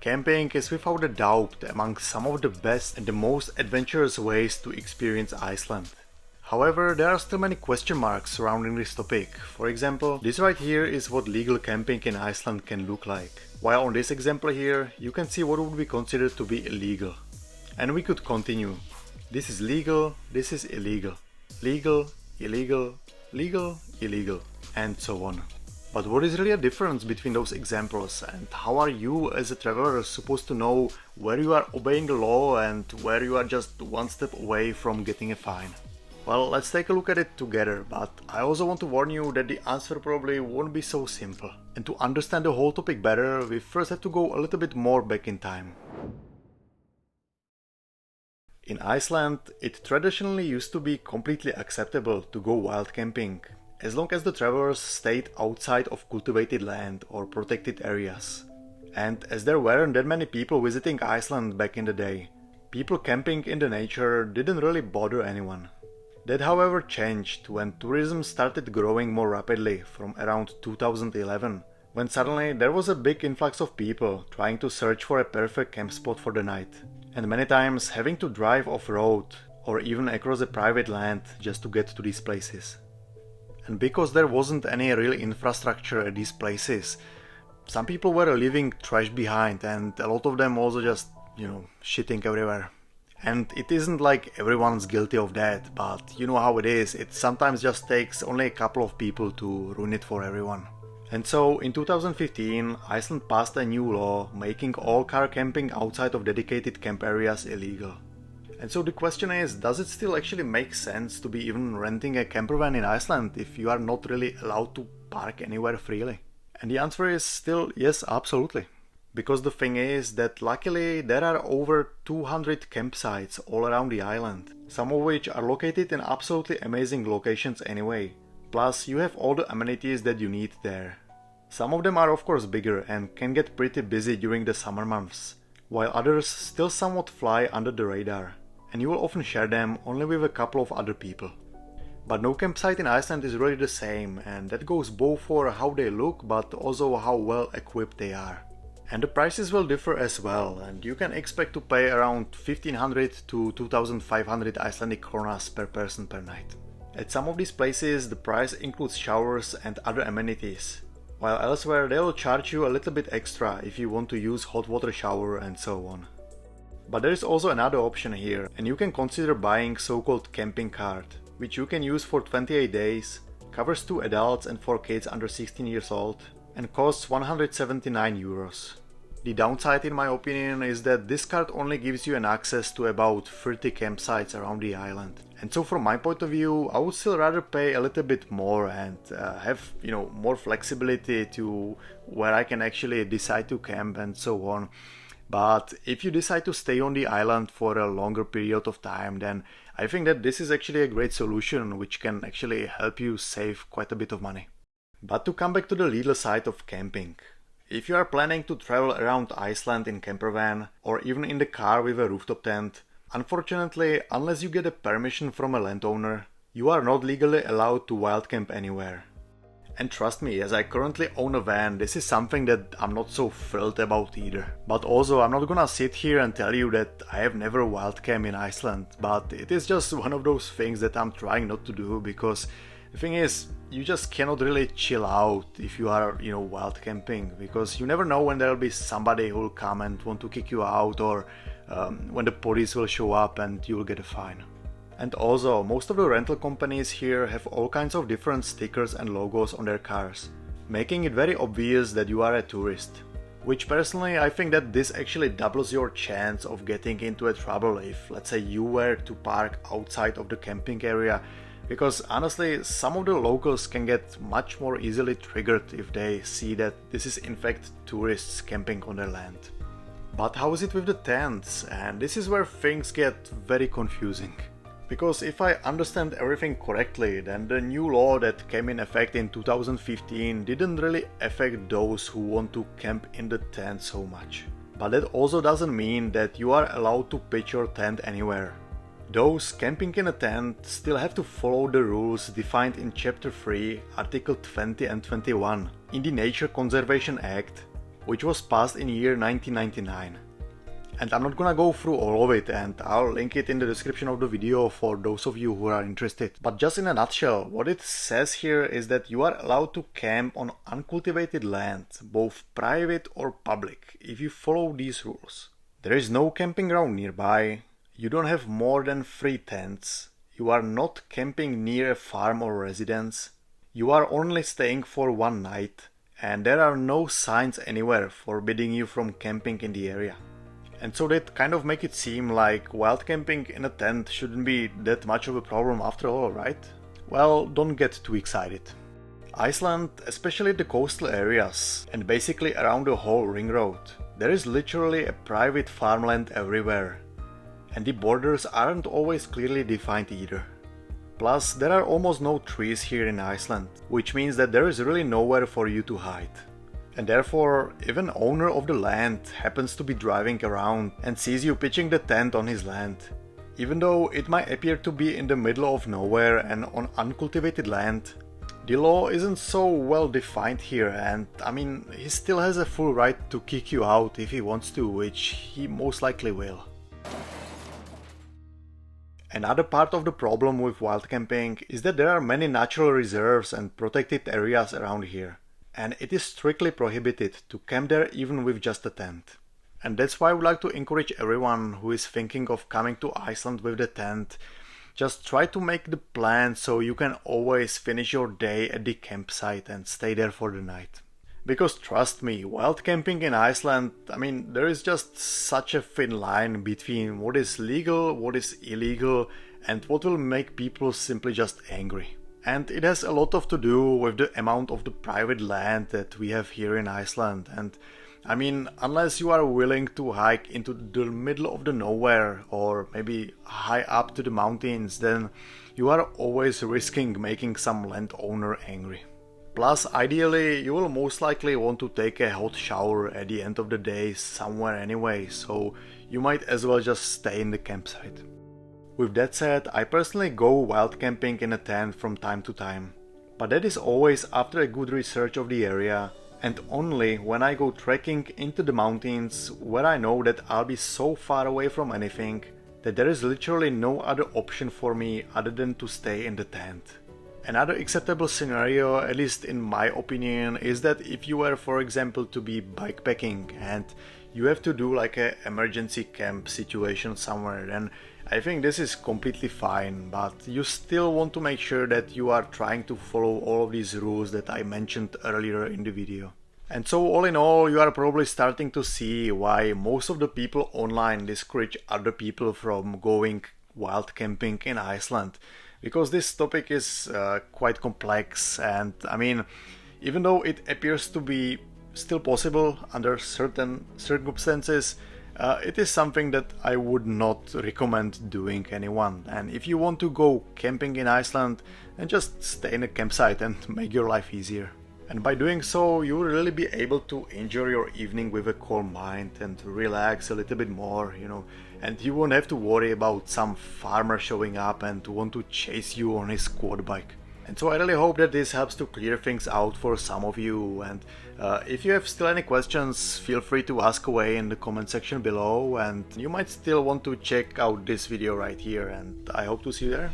camping is without a doubt among some of the best and the most adventurous ways to experience Iceland. However, there are still many question marks surrounding this topic. For example, this right here is what legal camping in Iceland can look like. While on this example here, you can see what would be considered to be illegal. And we could continue. This is legal, this is illegal. Legal, illegal, legal, illegal, and so on. But what is really a difference between those examples, and how are you as a traveler supposed to know where you are obeying the law and where you are just one step away from getting a fine? Well, let's take a look at it together, but I also want to warn you that the answer probably won't be so simple. And to understand the whole topic better, we first have to go a little bit more back in time. In Iceland, it traditionally used to be completely acceptable to go wild camping, as long as the travelers stayed outside of cultivated land or protected areas. And as there weren't that many people visiting Iceland back in the day, people camping in the nature didn't really bother anyone. That however changed when tourism started growing more rapidly from around 2011, when suddenly there was a big influx of people trying to search for a perfect camp spot for the night, and many times having to drive off-road or even across a private land just to get to these places. And because there wasn't any real infrastructure at these places, some people were leaving trash behind and a lot of them also just, shitting everywhere. And it isn't like everyone's guilty of that, but you know how it is, it sometimes just takes only a couple of people to ruin it for everyone. And so in 2015, Iceland passed a new law making all car camping outside of dedicated camp areas illegal. And so the question is, does it still actually make sense to be even renting a camper van in Iceland if you are not really allowed to park anywhere freely? And the answer is still yes, absolutely. Because the thing is that luckily there are over 200 campsites all around the island, some of which are located in absolutely amazing locations anyway. Plus you have all the amenities that you need there. Some of them are of course bigger and can get pretty busy during the summer months, while others still somewhat fly under the radar, and you will often share them only with a couple of other people. But no campsite in Iceland is really the same, and that goes both for how they look but also how well equipped they are. And the prices will differ as well, and you can expect to pay around 1500 to 2500 Icelandic kronas per person per night. At some of these places the price includes showers and other amenities, while elsewhere they will charge you a little bit extra if you want to use hot water shower and so on. But there is also another option here, and you can consider buying so-called camping card, which you can use for 28 days, covers 2 adults and 4 kids under 16 years old, and costs 179 euros. The downside in my opinion is that this card only gives you an access to about 30 campsites around the island. And so from my point of view, I would still rather pay a little bit more and have more flexibility to where I can actually decide to camp and so on. But if you decide to stay on the island for a longer period of time, then I think that this is actually a great solution which can actually help you save quite a bit of money. But to come back to the legal side of camping, if you are planning to travel around Iceland in camper van or even in the car with a rooftop tent, unfortunately, unless you get a permission from a landowner, you are not legally allowed to wild camp anywhere. And trust me, as I currently own a van, this is something that I'm not so thrilled about either. But also, I'm not gonna sit here and tell you that I have never wild camped in Iceland, but it is just one of those things that I'm trying not to do, because the thing is, you just cannot really chill out if you are, wild camping, because you never know when there will be somebody who will come and want to kick you out, or when the police will show up and you will get a fine. And also, most of the rental companies here have all kinds of different stickers and logos on their cars, making it very obvious that you are a tourist. Which personally, I think that this actually doubles your chance of getting into a trouble if, let's say, you were to park outside of the camping area, because honestly, some of the locals can get much more easily triggered if they see that this is in fact tourists camping on their land. But how is it with the tents? And this is where things get very confusing. Because if I understand everything correctly, then the new law that came in effect in 2015 didn't really affect those who want to camp in the tent so much. But that also doesn't mean that you are allowed to pitch your tent anywhere. Those camping in a tent still have to follow the rules defined in Chapter 3, Article 20 and 21 in the Nature Conservation Act, which was passed in year 1999. And I'm not gonna go through all of it, and I'll link it in the description of the video for those of you who are interested. But just in a nutshell, what it says here is that you are allowed to camp on uncultivated land, both private or public, if you follow these rules. There is no camping ground nearby, you don't have more than 3 tents, you are not camping near a farm or residence, you are only staying for 1 night, and there are no signs anywhere forbidding you from camping in the area. And so that kind of make it seem like wild camping in a tent shouldn't be that much of a problem after all, right? Well, don't get too excited. Iceland, especially the coastal areas and basically around the whole ring road, there is literally a private farmland everywhere. And the borders aren't always clearly defined either. Plus, there are almost no trees here in Iceland, which means that there is really nowhere for you to hide. And therefore, if an owner of the land happens to be driving around and sees you pitching the tent on his land, even though it might appear to be in the middle of nowhere and on uncultivated land, the law isn't so well defined here, and I mean, he still has a full right to kick you out if he wants to, which he most likely will. Another part of the problem with wild camping is that there are many natural reserves and protected areas around here. And it is strictly prohibited to camp there even with just a tent. And that's why I would like to encourage everyone who is thinking of coming to Iceland with the tent, just try to make the plan so you can always finish your day at the campsite and stay there for the night. Because trust me, wild camping in Iceland, I mean, there is just such a thin line between what is legal, what is illegal, and what will make people simply just angry. And it has a lot to do with the amount of the private land that we have here in Iceland. And I mean, unless you are willing to hike into the middle of the nowhere or maybe high up to the mountains, then you are always risking making some landowner angry. Plus, ideally, you will most likely want to take a hot shower at the end of the day somewhere anyway, so you might as well just stay in the campsite. With that said, I personally go wild camping in a tent from time to time, but that is always after a good research of the area and only when I go trekking into the mountains where I know that I'll be so far away from anything that there is literally no other option for me other than to stay in the tent. Another acceptable scenario, at least in my opinion, is that if you were, for example, to be bikepacking and you have to do like an emergency camp situation somewhere, then I think this is completely fine, but you still want to make sure that you are trying to follow all of these rules that I mentioned earlier in the video. And so all in all, you are probably starting to see why most of the people online discourage other people from going wild camping in Iceland. Because this topic is quite complex, and I mean, even though it appears to be still possible under certain circumstances, it is something that I would not recommend doing anyone. And if you want to go camping in Iceland, then just stay in a campsite and make your life easier. And by doing so, you will really be able to enjoy your evening with a calm mind and relax a little bit more, and you won't have to worry about some farmer showing up and want to chase you on his quad bike. And so I really hope that this helps to clear things out for some of you, and if you have still any questions, feel free to ask away in the comment section below, and you might still want to check out this video right here, and I hope to see you there.